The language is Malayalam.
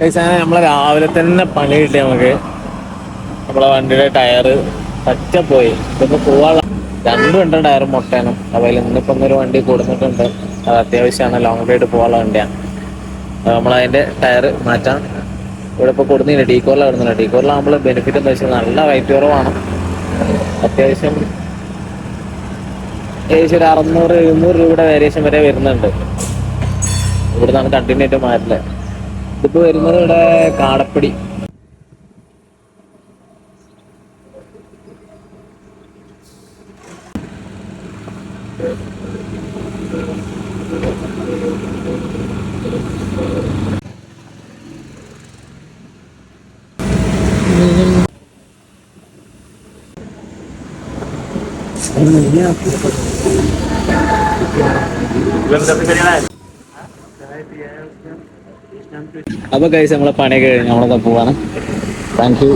നമ്മളെ രാവിലെ തന്നെ പണി കിട്ടി നമുക്ക്. നമ്മളെ വണ്ടിയുടെ ടയറ് പറ്റ പോയി. ഇപ്പൊ പോവാനുള്ള രണ്ടും ടയർ മുട്ടയാണ്. അതുപോലെ ഇന്നിപ്പോ ഒരു വണ്ടി കൊടുത്തിട്ടുണ്ട്. അത് അത്യാവശ്യമാണ്, ലോങ് റൈഡ് പോകാനുള്ള വണ്ടിയാണ്. നമ്മളതിന്റെ ടയർ മാറ്റാൻ ഇവിടെ ഇപ്പോൾ കൊടുക്കുന്നില്ല. ഡീക്കോറിലാണ് ഇടുന്നില്ല. ഡീക്കോറിലാകുമ്പോൾ ബെനിഫിറ്റ് എന്താ വെച്ചാൽ നല്ല റേറ്റ് കുറവാണ്. അത്യാവശ്യം ഏകദേശം ഒരു 600-700 രൂപയുടെ വേരിയേഷൻ വരെ വരുന്നുണ്ട്. ഇവിടെ നിന്നാണ് കണ്ടിന്യൂ ആയിട്ട് മാറ്റില്ല. ഇതിപ്പോ വരുന്നത് ഇവിടെ കാടപ്പടി. അപ്പൊ ഗൈസ് നമ്മളെ പണിയൊക്കെ കഴിഞ്ഞ് നമ്മളൊക്കെ പോവാണ്. Thank you.